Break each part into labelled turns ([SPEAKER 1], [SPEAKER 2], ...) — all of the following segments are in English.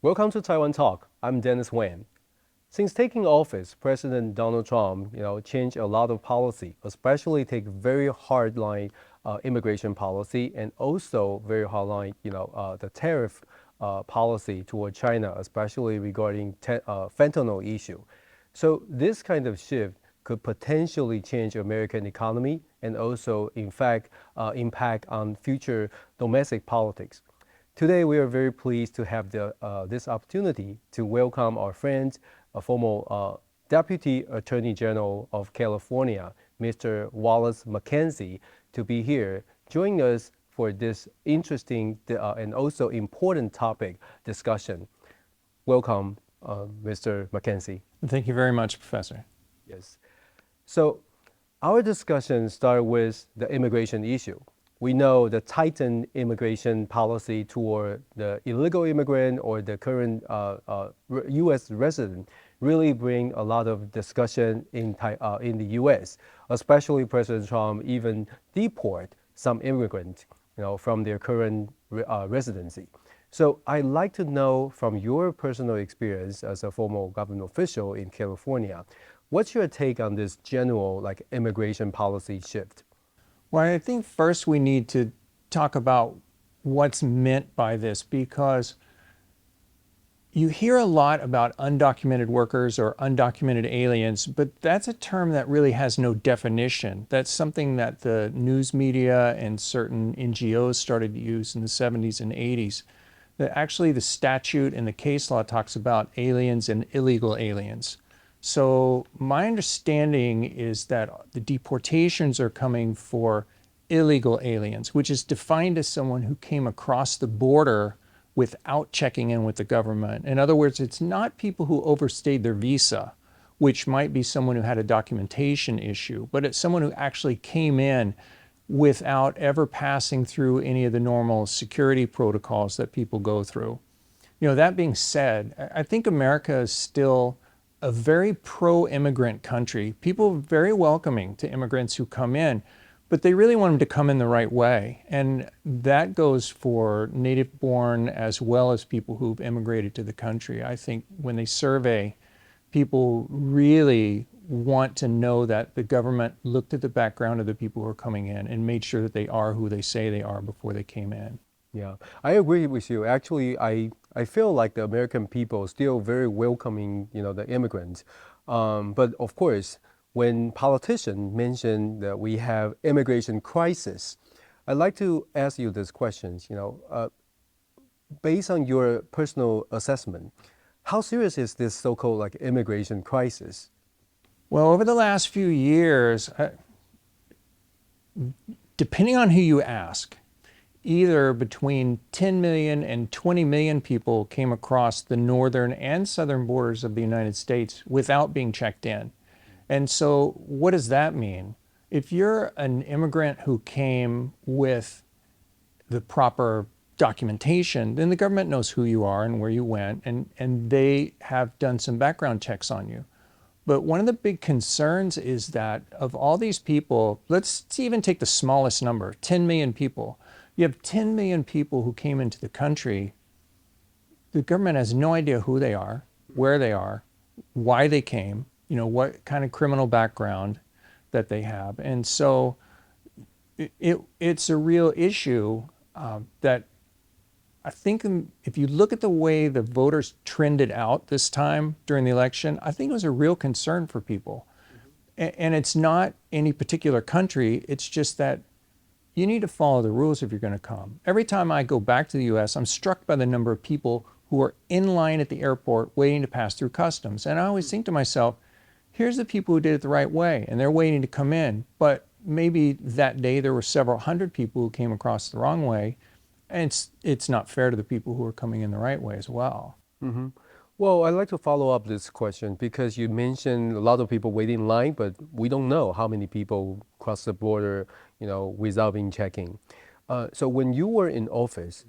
[SPEAKER 1] Welcome to Taiwan Talk. I'm Dennis Weng. Since taking office, President Donald Trump, changed a lot of policy, especially take very hardline immigration policy and also very hardline, the tariff policy toward China, especially regarding fentanyl issue. So this kind of shift could potentially change American economy and also, in fact, impact on future domestic politics. Today, we are very pleased to have this opportunity to welcome our friend, a former Deputy Attorney General of California, Mr. Wallace McKenzie, to be here joining us for this interesting and also important topic discussion. Welcome, Mr. McKenzie.
[SPEAKER 2] Thank you very much, Professor.
[SPEAKER 1] Yes. So our discussion started with the immigration issue. We know the tightened immigration policy toward the illegal immigrant or the current U.S. resident really bring a lot of discussion in the U.S., especially President Trump even deport some immigrants, from their current residency. So I'd like to know from your personal experience as a former government official in California, what's your take on this general immigration policy shift?
[SPEAKER 2] Well, I think first we need to talk about what's meant by this, because you hear a lot about undocumented workers or undocumented aliens, but that's a term that really has no definition. That's something that the news media and certain NGOs started to use in the 70s and 80s. Actually, the statute and the case law talks about aliens and illegal aliens. So my understanding is that the deportations are coming for illegal aliens, which is defined as someone who came across the border without checking in with the government. In other words, it's not people who overstayed their visa, which might be someone who had a documentation issue, but it's someone who actually came in without ever passing through any of the normal security protocols that people go through. That being said, I think America is still a very pro-immigrant country. People are very welcoming to immigrants who come in, but they really want them to come in the right way. And that goes for native-born as well as people who've immigrated to the country. I think when they survey, people really want to know that the government looked at the background of the people who are coming in and made sure that they are who they say they are before they came in.
[SPEAKER 1] Yeah, I agree with you. Actually, I feel like the American people are still very welcoming, the immigrants. But of course, when politicians mention that we have immigration crisis, I'd like to ask you these questions. Based on your personal assessment, how serious is this so-called immigration crisis?
[SPEAKER 2] Well, over the last few years, depending on who you ask, either between 10 million and 20 million people came across the northern and southern borders of the United States without being checked in. And so what does that mean? If you're an immigrant who came with the proper documentation, then the government knows who you are and where you went, and they have done some background checks on you. But one of the big concerns is that of all these people, let's even take the smallest number, 10 million people. You have 10 million people who came into the country. The government has no idea who they are, where they are, why they came, what kind of criminal background that they have. And so it's a real issue that I think if you look at the way the voters trended out this time during the election, I think it was a real concern for people. And it's not any particular country, it's just that you need to follow the rules if you're going to come. Every time I go back to the US, I'm struck by the number of people who are in line at the airport waiting to pass through customs. And I always think to myself, here's the people who did it the right way, and they're waiting to come in. But maybe that day there were several hundred people who came across the wrong way, and it's not fair to the people who are coming in the right way as well.
[SPEAKER 1] Mm-hmm. Well, I'd like to follow up this question because you mentioned a lot of people waiting in line, but we don't know how many people cross the border, without being checking. So when you were in office,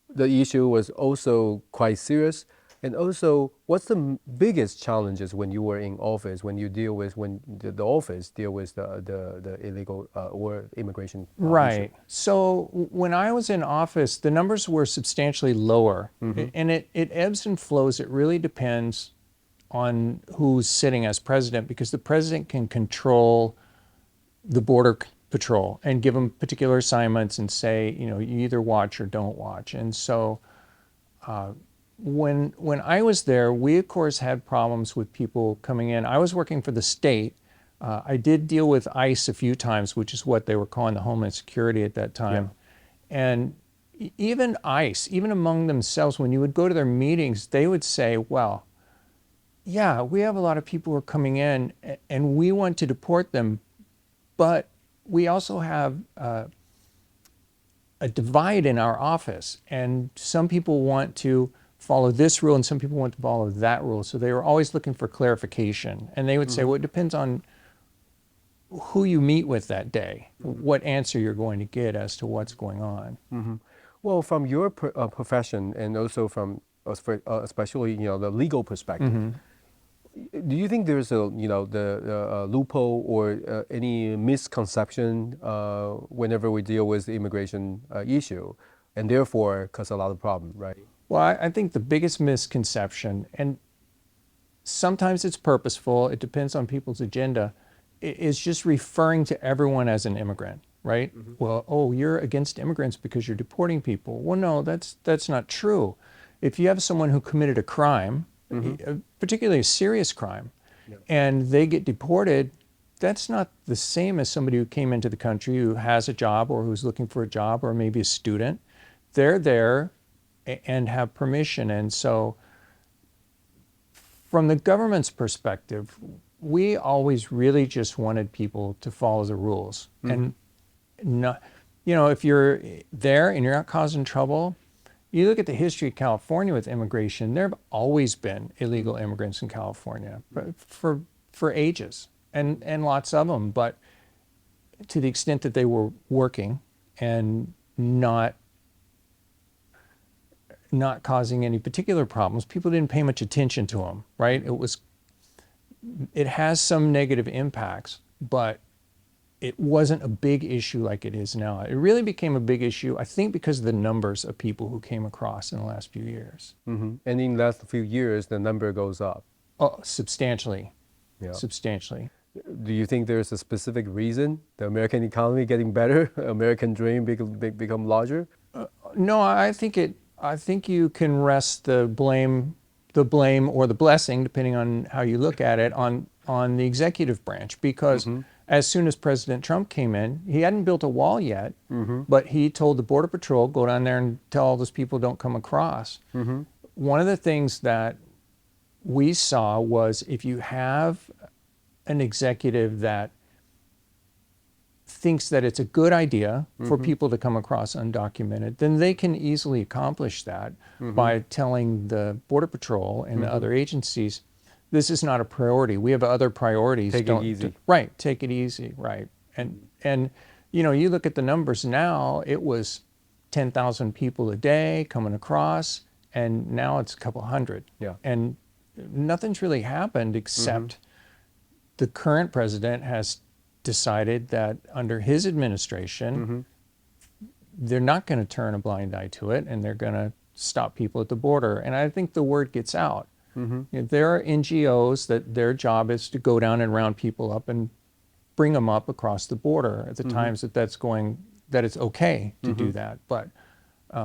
[SPEAKER 1] the issue was also quite serious. And also, what's the biggest challenges when you were in office, when you deal with, when the office deal with the illegal or immigration issue?
[SPEAKER 2] Right. So when I was in office, the numbers were substantially lower, and it ebbs and flows. It really depends on who's sitting as president, because the president can control the border patrol and give them particular assignments and say, you either watch or don't watch. And so when I was there, we of course had problems with people coming in. I was working for the state. I did deal with ICE a few times, which is what they were calling the Homeland Security at that time. Yeah. And even ICE, even among themselves, when you would go to their meetings, they would say, well, yeah, we have a lot of people who are coming in and we want to deport them, but we also have a divide in our office, and some people want to follow this rule and some people want to follow that rule. So they were always looking for clarification. And they would say, well, it depends on who you meet with that day, what answer you're going to get as to what's going on.
[SPEAKER 1] Well, from your profession and also from especially the legal perspective, do you think there's a the loophole or any misconception whenever we deal with the immigration issue, and therefore cause a lot of problem, right?
[SPEAKER 2] Well, I think the biggest misconception, and sometimes it's purposeful, it depends on people's agenda, is just referring to everyone as an immigrant, right? Well, oh, you're against immigrants because you're deporting people. Well, no, that's not true. If you have someone who committed a crime, particularly a serious crime, and they get deported, that's not the same as somebody who came into the country who has a job or who's looking for a job or maybe a student. They're there and have permission. And so from the government's perspective, we always really just wanted people to follow the rules. And not, if you're there and you're not causing trouble, you look at the history of California with immigration, there have always been illegal immigrants in California for ages, and lots of them. But to the extent that they were working and not causing any particular problems, people didn't pay much attention to them, right? It has some negative impacts, but it wasn't a big issue like it is now. It really became a big issue, I think, because of the numbers of people who came across in the last few years.
[SPEAKER 1] And in the last few years, the number goes up.
[SPEAKER 2] Oh, substantially.
[SPEAKER 1] Yeah.
[SPEAKER 2] Substantially.
[SPEAKER 1] Do you think there's a specific reason? The American economy getting better, American dream become larger?
[SPEAKER 2] No, I think you can rest the blame or the blessing, depending on how you look at it, on the executive branch, because as soon as President Trump came in, he hadn't built a wall yet, but he told the Border Patrol, go down there and tell all those people don't come across. One of the things that we saw was, if you have an executive that thinks that it's a good idea for people to come across undocumented, then they can easily accomplish that by telling the Border Patrol and the other agencies, this is not a priority. We have other priorities.
[SPEAKER 1] Take it easy.
[SPEAKER 2] Right, take it easy, right. And you look at the numbers now, it was 10,000 people a day coming across, and now it's a couple hundred.
[SPEAKER 1] Yeah.
[SPEAKER 2] And nothing's really happened except the current president has decided that under his administration, they're not going to turn a blind eye to it, and they're going to stop people at the border. And I think the word gets out. There are NGOs that their job is to go down and round people up and bring them up across the border at the times that it's okay to do that. But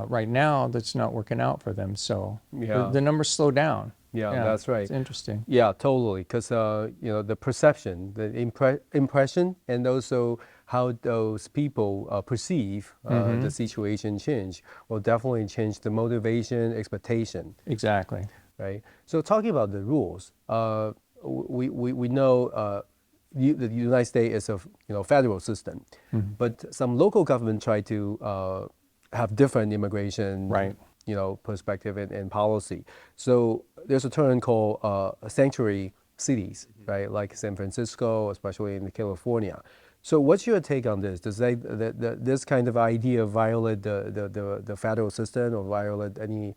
[SPEAKER 2] right now, that's not working out for them. So the numbers slow down.
[SPEAKER 1] Yeah, that's right.
[SPEAKER 2] It's interesting.
[SPEAKER 1] Yeah, totally. Because the perception, the impression, and also how those people perceive the situation change will definitely change the motivation, expectation.
[SPEAKER 2] Exactly.
[SPEAKER 1] Right. So talking about the rules, we know the United States is a federal system, but some local government try to have different immigration perspective and policy. So there's a term called sanctuary cities, right? Like San Francisco, especially in California. So what's your take on this? Does this kind of idea violate the federal system or violate any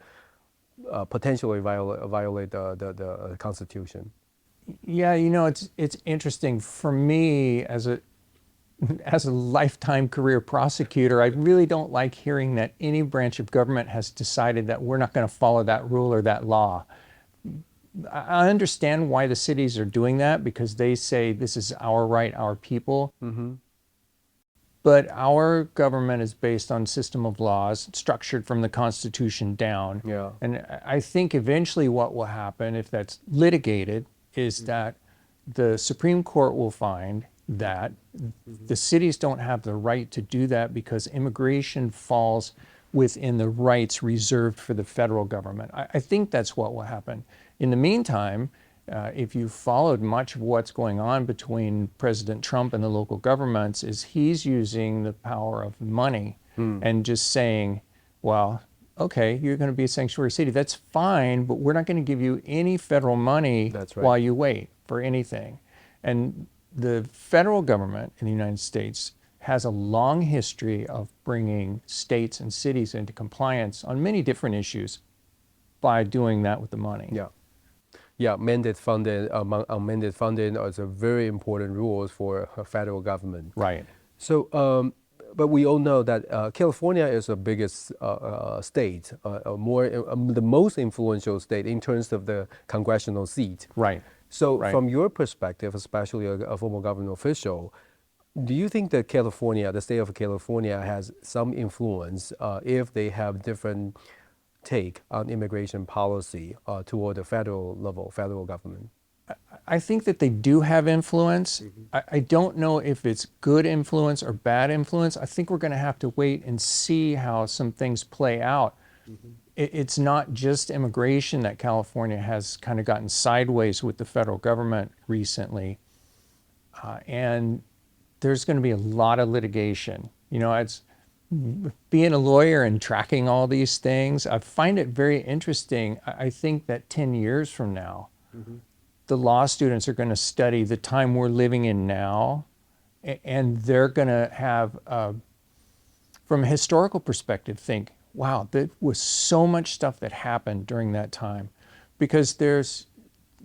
[SPEAKER 1] potentially violate the Constitution.
[SPEAKER 2] Yeah, it's interesting for me as a lifetime career prosecutor. I really don't like hearing that any branch of government has decided that we're not going to follow that rule or that law. I understand why the cities are doing that, because they say this is our right, our people.
[SPEAKER 1] Mm-hmm.
[SPEAKER 2] But our government is based on system of laws structured from the Constitution down.
[SPEAKER 1] Yeah.
[SPEAKER 2] And I think eventually what will happen, if that's litigated, is that the Supreme Court will find that the cities don't have the right to do that because immigration falls within the rights reserved for the federal government. I think that's what will happen. In the meantime, if you followed much of what's going on between President Trump and the local governments, is he's using the power of money and just saying, well, okay, you're going to be a sanctuary city. That's fine, but we're not going to give you any federal money
[SPEAKER 1] That's right.
[SPEAKER 2] while you wait for anything. And the federal government in the United States has a long history of bringing states and cities into compliance on many different issues by doing that with the money.
[SPEAKER 1] Yeah. Yeah, mandate funding, unmandated funding are very important rules for a federal government.
[SPEAKER 2] Right.
[SPEAKER 1] So, but we all know that California is the biggest state, the most influential state in terms of the congressional seat.
[SPEAKER 2] Right.
[SPEAKER 1] So,
[SPEAKER 2] Right.
[SPEAKER 1] from your perspective, especially a former government official, do you think that the state of California, has some influence if they have different take on immigration policy toward the federal level, federal government?
[SPEAKER 2] I think that they do have influence. I don't know if it's good influence or bad influence. I think we're going to have to wait and see how some things play out. It's not just immigration that California has kind of gotten sideways with the federal government recently. And there's going to be a lot of litigation. It's being a lawyer and tracking all these things. I find it very interesting. I think that 10 years from now, the law students are going to study the time we're living in now, and they're going to have, from a historical perspective, think, wow, there was so much stuff that happened during that time. Because there's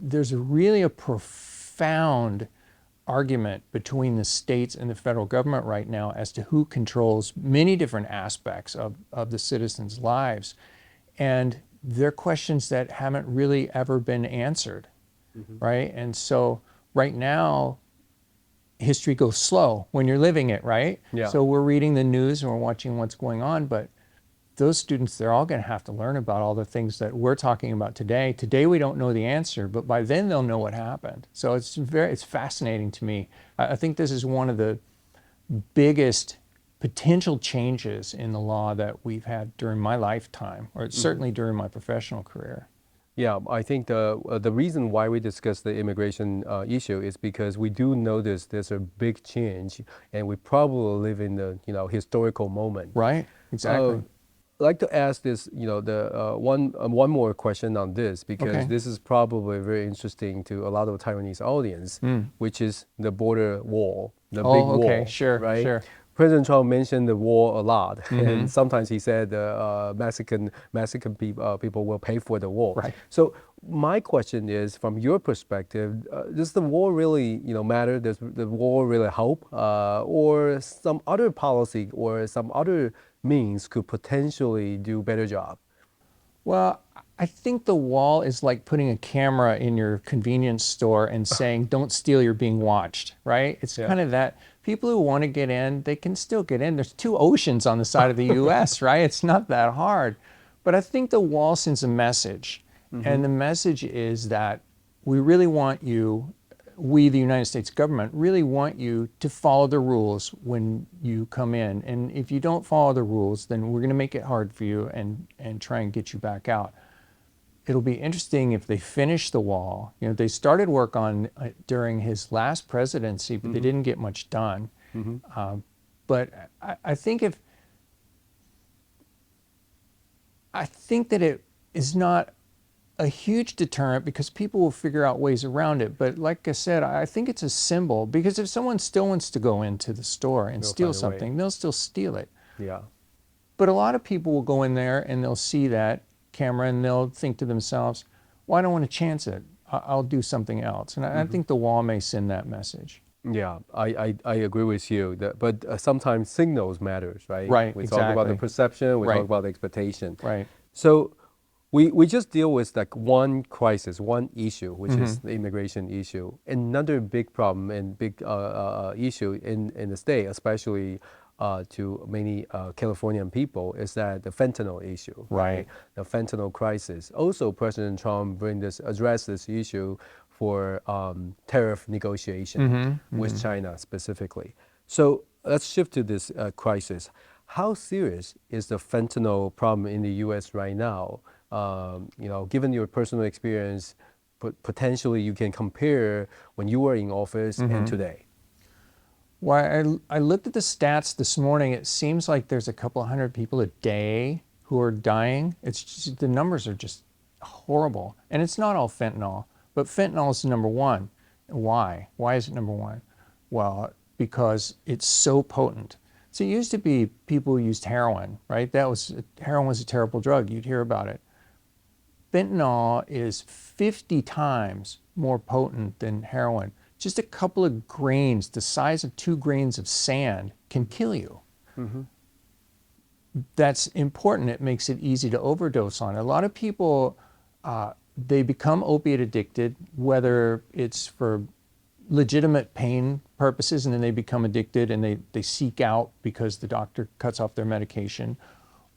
[SPEAKER 2] really a profound argument between the states and the federal government right now as to who controls many different aspects of the citizens' lives. And they're questions that haven't really ever been answered, right? And so right now, history goes slow when you're living it, right?
[SPEAKER 1] Yeah.
[SPEAKER 2] So we're reading the news and we're watching what's going on, but those students, they're all going to have to learn about all the things that we're talking about today. Today we don't know the answer, but by then they'll know what happened. So it's fascinating to me. I think this is one of the biggest potential changes in the law that we've had during my lifetime, or certainly during my professional career.
[SPEAKER 1] Yeah, I think the reason why we discuss the immigration issue is because we do notice there's a big change, and we probably live in the historical moment.
[SPEAKER 2] Right. Exactly.
[SPEAKER 1] I'd like to ask this, one more question on this, because
[SPEAKER 2] Okay.
[SPEAKER 1] this is probably very interesting to a lot of Taiwanese audience, which is the border wall, the big wall.
[SPEAKER 2] Okay, sure,
[SPEAKER 1] right?
[SPEAKER 2] sure.
[SPEAKER 1] President Trump mentioned the wall a lot, and sometimes he said Mexican people will pay for the wall.
[SPEAKER 2] Right.
[SPEAKER 1] So my question is, from your perspective, does the wall really matter? Does the wall really help, or some other policy or some other means could potentially do better job?
[SPEAKER 2] Well, I think the wall is like putting a camera in your convenience store and saying, don't steal, you're being watched, right? It's kind of that. People who want to get in, they can still get in. There's 2 oceans on the side of the U.S., right? It's not that hard. But I think the wall sends a message. And the message is that we really want you, we, the United States government, really want you to follow the rules when you come in. And if you don't follow the rules, then we're going to make it hard for you and try and get you back out. It'll be interesting if they finish the wall. They started work on during his last presidency, but they didn't get much done. But I think that it is not a huge deterrent, because people will figure out ways around it. But like I said, I think it's a symbol, because if someone still wants to go into the store and steal
[SPEAKER 1] find a way.
[SPEAKER 2] something, they'll still steal it.
[SPEAKER 1] Yeah.
[SPEAKER 2] But a lot of people will go in there and they'll see that camera and they'll think to themselves, well, I don't want to chance it. I'll do something else. And I think the wall may send that message.
[SPEAKER 1] Yeah, I agree with you. But sometimes signals matters, right?
[SPEAKER 2] Right,
[SPEAKER 1] We talk about the
[SPEAKER 2] exactly.
[SPEAKER 1] perception, we talk
[SPEAKER 2] Right.
[SPEAKER 1] about the expectation.
[SPEAKER 2] Right.
[SPEAKER 1] So we just deal with like one crisis, one issue, which is the immigration issue. Another big problem and big issue in the state, especially to many Californian people, is that the fentanyl issue,
[SPEAKER 2] Right.
[SPEAKER 1] The fentanyl crisis. Also, President Trump addressed this issue for tariff negotiation with China specifically. So let's shift to this crisis. How serious is the fentanyl problem in the U.S. right now? Given your personal experience, potentially you can compare when you were in office and today.
[SPEAKER 2] Well, I looked at the stats this morning. It seems like there's a couple hundred people a day who are dying. It's just, the numbers are just horrible. And it's not all fentanyl, but fentanyl is number one. Why? Why is it number one? Well, because it's so potent. So it used to be people who used heroin, right? Heroin was a terrible drug. You'd hear about it. Fentanyl is 50 times more potent than heroin. Just a couple of grains, the size of 2 grains of sand, can kill you. That's important. It makes it easy to overdose on. A lot of people, they become opiate addicted, whether it's for legitimate pain purposes, and then they become addicted and they seek out because the doctor cuts off their medication,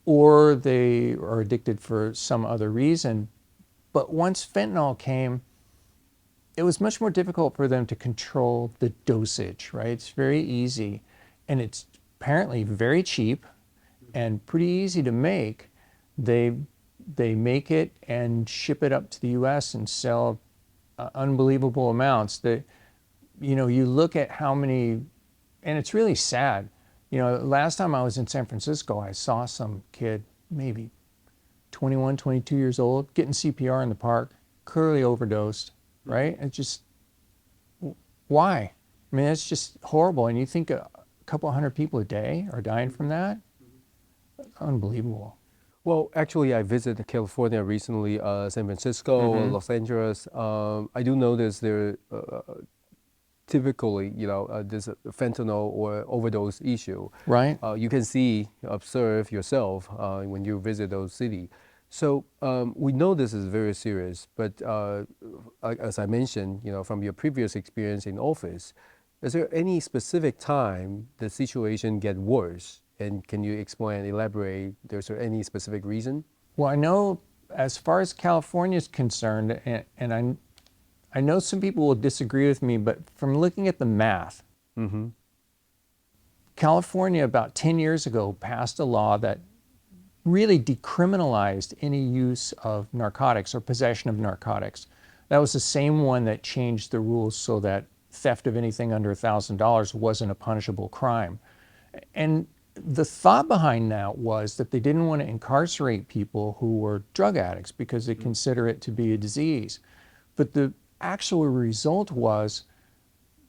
[SPEAKER 2] or they are addicted for some other reason. But once fentanyl came, it was much more difficult for them to control the dosage, right? It's very easy, and it's apparently very cheap and pretty easy to make. They make it and ship it up to the U.S. and sell unbelievable amounts. You look at how many, and it's really sad. Last time I was in San Francisco, I saw some kid, maybe 21, 22 years old, getting CPR in the park, clearly overdosed, right? It's just, why? I mean, it's just horrible. And you think a couple hundred people a day are dying from that? Unbelievable.
[SPEAKER 1] Well, actually, I visited California recently, San Francisco, Los Angeles. I do notice there typically, this fentanyl or overdose issue.
[SPEAKER 2] Right.
[SPEAKER 1] You can observe yourself when you visit those cities. So we know this is very serious, but as I mentioned, from your previous experience in office, is there any specific time the situation get worse? And can you explain, elaborate, is there any specific reason?
[SPEAKER 2] Well, I know as far as California is concerned, and I know some people will disagree with me, but from looking at the math, California about 10 years ago passed a law that really decriminalized any use of narcotics or possession of narcotics. That was the same one that changed the rules so that theft of anything under $1,000 wasn't a punishable crime. And the thought behind that was that they didn't want to incarcerate people who were drug addicts because they consider it to be a disease. But the actual result was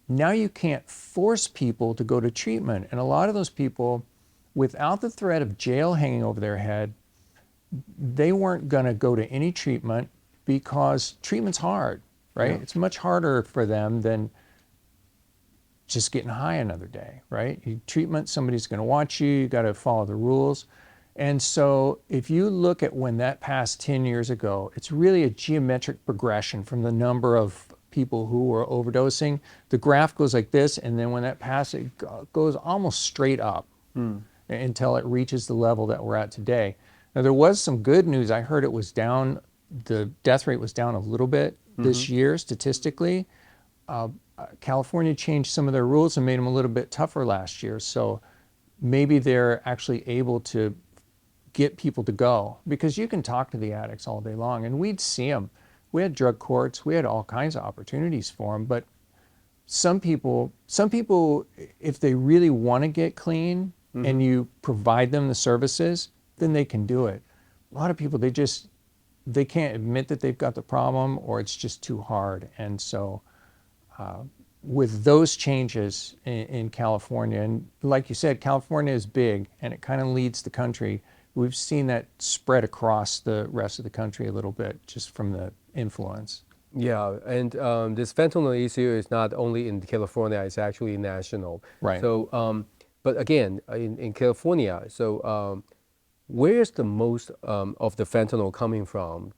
[SPEAKER 2] now you can't force people to go to treatment. And a lot of those people, without the threat of jail hanging over their head, they weren't going to go to any treatment because treatment's hard, right? Yeah. It's much harder for them than just getting high another day, right? Treatment, somebody's going to watch you, you got to follow the rules. And so if you look at when that passed 10 years ago, it's really a geometric progression from the number of people who were overdosing. The graph goes like this, and then when that passes, it goes almost straight up until it reaches the level that we're at today. Now, there was some good news. I heard it was down, the death rate was down a little bit this year statistically. California changed some of their rules and made them a little bit tougher last year. So maybe they're actually able to get people to go, because you can talk to the addicts all day long and we'd see them. We had drug courts, we had all kinds of opportunities for them, but some people, if they really want to get clean and you provide them the services, then they can do it. A lot of people, they can't admit that they've got the problem, or it's just too hard. And so with those changes in California, and like you said, California is big and it kind of leads the country. we've seen that spread across the rest of the country a little bit just from the influence.
[SPEAKER 1] Yeah, and this fentanyl issue is not only in California; it's actually national.
[SPEAKER 2] Right.
[SPEAKER 1] So, but again, in California, where's the most of the fentanyl coming from?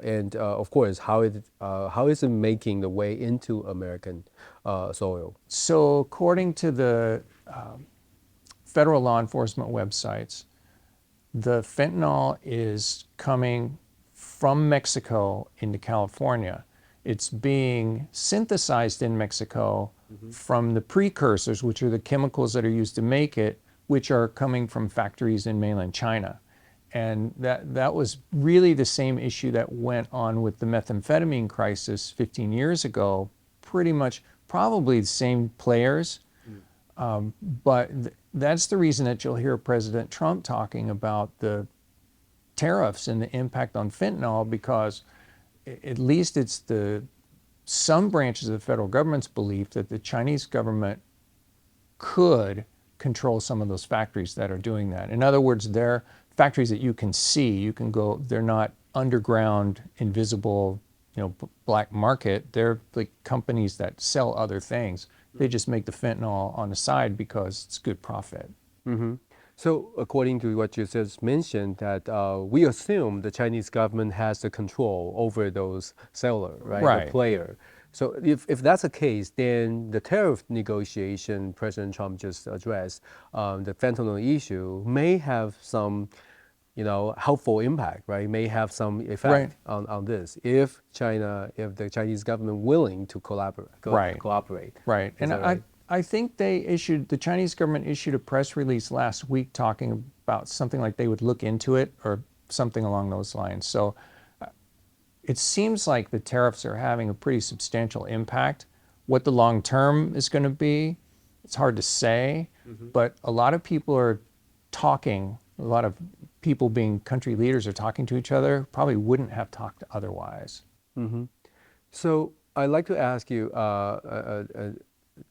[SPEAKER 1] And of course, how is it making the way into American soil?
[SPEAKER 2] So according to the federal law enforcement websites, the fentanyl is coming from Mexico into California. It's being synthesized in Mexico from the precursors, which are the chemicals that are used to make it, which are coming from factories in mainland China. And that was really the same issue that went on with the methamphetamine crisis 15 years ago, pretty much probably the same players. But that's the reason that you'll hear President Trump talking about the tariffs and the impact on fentanyl, because at least it's some branches of the federal government's belief that the Chinese government could control some of those factories that are doing that. In other words, they're factories that you can see, you can go, they're not underground, invisible, black market. They're like companies that sell other things. They just make the fentanyl on the side because it's good profit.
[SPEAKER 1] So according to what you just mentioned, that we assume the Chinese government has the control over those seller, right?
[SPEAKER 2] Right.
[SPEAKER 1] The player. So if that's the case, then the tariff negotiation President Trump just addressed, the fentanyl issue may have some, helpful impact, right? May have some effect on this if the Chinese government willing to cooperate.
[SPEAKER 2] Right. And I think the Chinese government issued a press release last week talking about something like they would look into it or something along those lines. So it seems like the tariffs are having a pretty substantial impact. What the long term is going to be, it's hard to say, but a lot of people are talking, a lot of people being country leaders are talking to each other, probably wouldn't have talked otherwise.
[SPEAKER 1] So I'd like to ask you,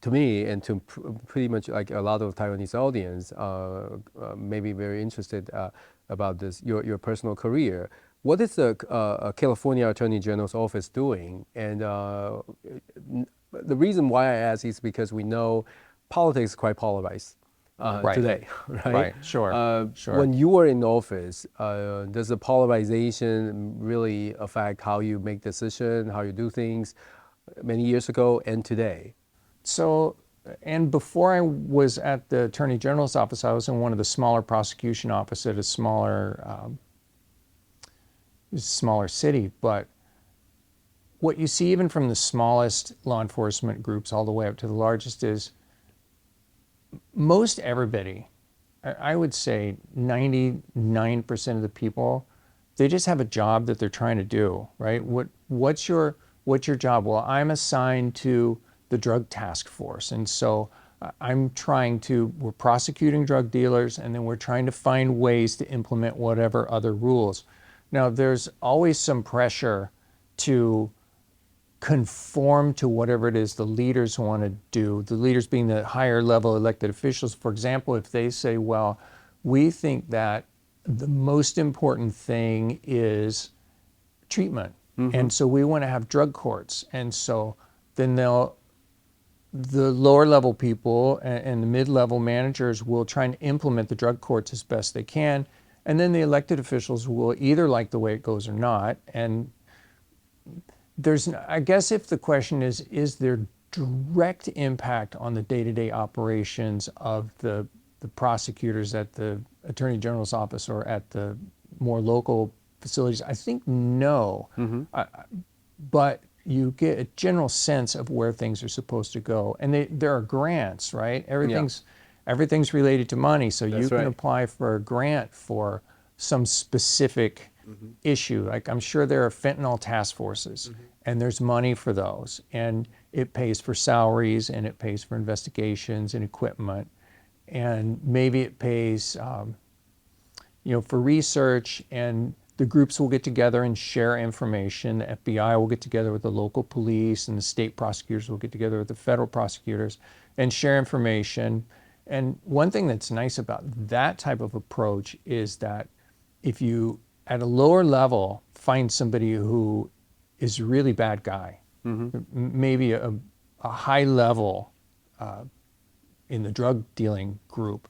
[SPEAKER 1] to me and to pretty much like a lot of Taiwanese audience, may be very interested about this, your personal career. What is the California Attorney General's office doing? And the reason why I ask is because we know politics is quite polarized today, right?
[SPEAKER 2] Right, sure.
[SPEAKER 1] When you were in office, does the polarization really affect how you make decisions, how you do things many years ago and today?
[SPEAKER 2] So, and before I was at the Attorney General's office, I was in one of the smaller prosecution offices at a smaller city. But what you see even from the smallest law enforcement groups all the way up to the largest is most everybody, I would say 99% of the people, they just have a job that they're trying to do, right? What's your job? Well, I'm assigned to the drug task force. And so we're prosecuting drug dealers, and then we're trying to find ways to implement whatever other rules. Now, there's always some pressure to conform to whatever it is the leaders want to do, the leaders being the higher level elected officials. For example, if they say, well, we think that the most important thing is treatment, and so we want to have drug courts. And so then the lower level people and the mid-level managers will try and implement the drug courts as best they can. And then the elected officials will either like the way it goes or not. And I guess if the question is there direct impact on the day-to-day operations of the prosecutors at the Attorney General's office or at the more local facilities? I think no. But you get a general sense of where things are supposed to go. And there are grants, right? Everything's related to money. So you can apply for a grant for some specific issue. Like I'm sure there are fentanyl task forces, and there's money for those. And it pays for salaries, and it pays for investigations and equipment. And maybe it pays for research, and the groups will get together and share information. The FBI will get together with the local police, and the state prosecutors will get together with the federal prosecutors and share information. And one thing that's nice about that type of approach is that if you, at a lower level, find somebody who is a really bad guy, maybe a high level in the drug dealing group,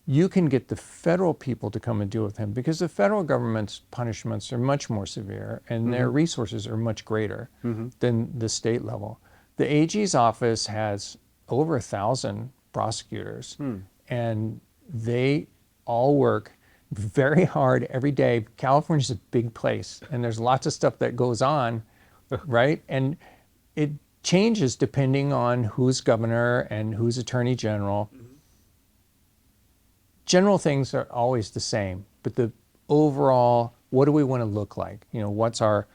[SPEAKER 2] you can get the federal people to come and deal with him because the federal government's punishments are much more severe and their resources are much greater than the state level. The AG's office has over 1,000 prosecutors, and they all work very hard every day. California's a big place, and there's lots of stuff that goes on, right? And it changes depending on who's governor and who's attorney general. General things are always the same, but the overall, what do we want to look like? You know, what's our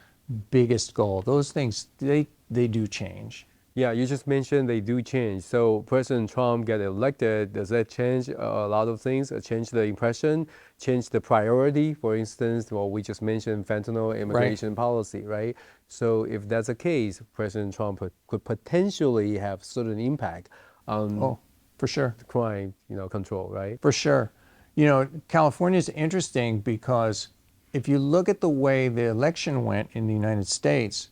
[SPEAKER 2] biggest goal? Those things, they do change.
[SPEAKER 1] Yeah, you just mentioned they do change. So President Trump get elected, does that change a lot of things? Change the impression, change the priority? For instance, well, we just mentioned fentanyl immigration policy, right? So if that's the case, President Trump could potentially have certain impact on
[SPEAKER 2] For sure.
[SPEAKER 1] crime, control, right?
[SPEAKER 2] For sure. You know, California is interesting because if you look at the way the election went in the United States,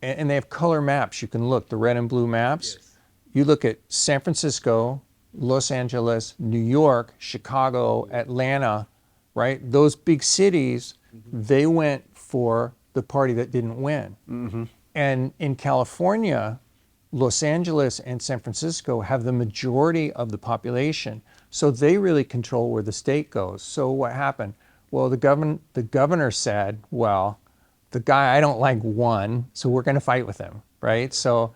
[SPEAKER 2] and they have color maps, you can look, the red and blue maps. Yes. You look at San Francisco, Los Angeles, New York, Chicago, Atlanta, right? Those big cities, they went for the party that didn't win. And in California, Los Angeles and San Francisco have the majority of the population. So they really control where the state goes. So what happened? Well, the governor said, well, the guy I don't like won, so we're going to fight with him, right? So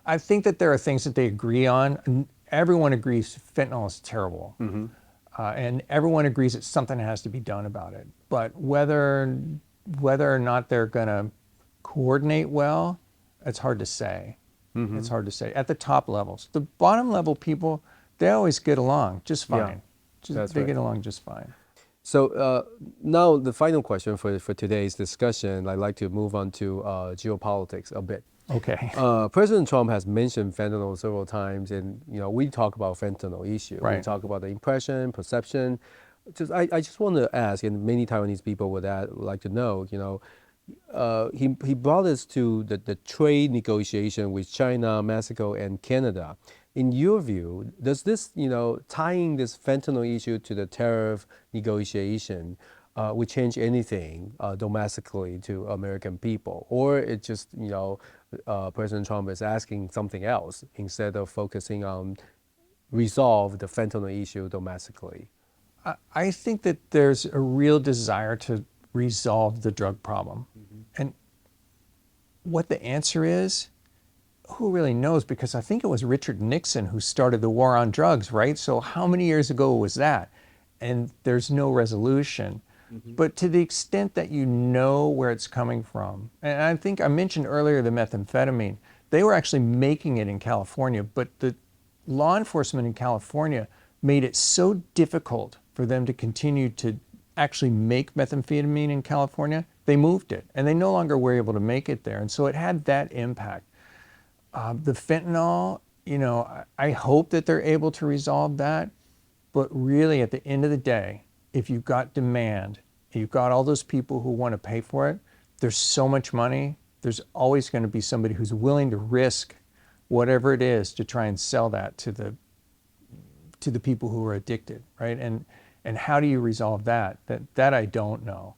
[SPEAKER 2] I think that there are things that they agree on. Everyone agrees fentanyl is terrible. And everyone agrees that something has to be done about it. But whether or not they're going to coordinate well, it's hard to say. It's hard to say. At the top levels. The bottom level people, they always get along just fine.
[SPEAKER 1] Yeah,
[SPEAKER 2] they get along just fine.
[SPEAKER 1] So now the final question for today's discussion, I'd like to move on to geopolitics a bit.
[SPEAKER 2] Okay.
[SPEAKER 1] President Trump has mentioned fentanyl several times, and we talk about fentanyl issue.
[SPEAKER 2] Right.
[SPEAKER 1] We talk about the impression, perception. I just want to ask, and many Taiwanese people would like to know, he brought us to the trade negotiation with China, Mexico, and Canada. In your view, does this, tying this fentanyl issue to the tariff negotiation, would change anything domestically to American people? Or it just, President Trump is asking something else instead of focusing on resolve the fentanyl issue domestically?
[SPEAKER 2] I think that there's a real desire to resolve the drug problem. And what the answer is, who really knows? Because I think it was Richard Nixon who started the war on drugs, right? So how many years ago was that? And there's no resolution. But to the extent that you know where it's coming from, and I think I mentioned earlier the methamphetamine, they were actually making it in California, but the law enforcement in California made it so difficult for them to continue to actually make methamphetamine in California, they moved it, and they no longer were able to make it there. And so it had that impact. The fentanyl, I hope that they're able to resolve that, but really at the end of the day, if you've got demand, you've got all those people who want to pay for it, there's so much money, there's always going to be somebody who's willing to risk whatever it is to try and sell that to the people who are addicted, right? And how do you resolve that? That I don't know.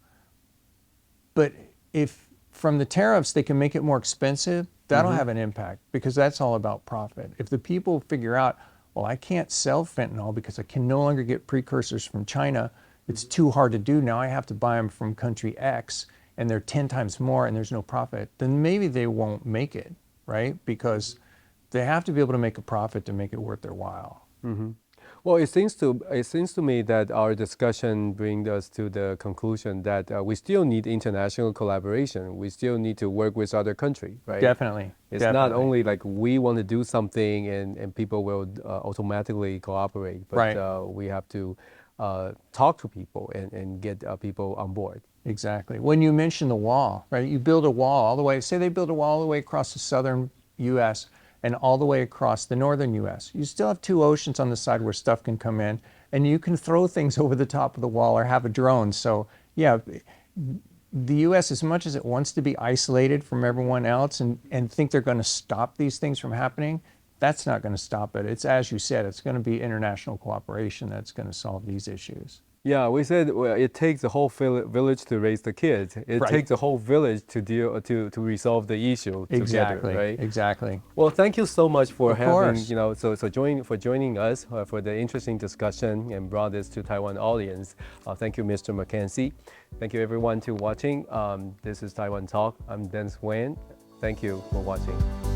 [SPEAKER 2] But if from the tariffs they can make it more expensive, that'll have an impact because that's all about profit. If the people figure out, well, I can't sell fentanyl because I can no longer get precursors from China, it's too hard to do now, I have to buy them from country X and they're 10 times more and there's no profit, then maybe they won't make it, right? Because they have to be able to make a profit to make it worth their while.
[SPEAKER 1] Well, it seems to me that our discussion brings us to the conclusion that we still need international collaboration. We still need to work with other countries, right?
[SPEAKER 2] Definitely.
[SPEAKER 1] It's not only like we want to do something and people will automatically cooperate, but we have to talk to people and get people on board.
[SPEAKER 2] Exactly. When you mention the wall, right? You build a wall all the way, say they build a wall all the way across the southern U.S. and all the way across the northern U.S. You still have two oceans on the side where stuff can come in. and you can throw things over the top of the wall or have a drone. So yeah, the U.S., as much as it wants to be isolated from everyone else and think they're going to stop these things from happening, that's not going to stop it. It's, as you said, it's going to be international cooperation that's going to solve these issues.
[SPEAKER 1] Yeah, we said, well, it takes a whole village to raise the kids. It
[SPEAKER 2] Right.
[SPEAKER 1] takes a whole village to deal to resolve the issue
[SPEAKER 2] Exactly.
[SPEAKER 1] together, right?
[SPEAKER 2] Exactly.
[SPEAKER 1] Well, thank you so much for
[SPEAKER 2] Of
[SPEAKER 1] having,
[SPEAKER 2] course.
[SPEAKER 1] joining us for the interesting discussion and brought this to Taiwan audience. Thank you, Mr. McKenzie. Thank you, everyone, to watching. This is Taiwan Talk. I'm Dennis Weng. Thank you for watching.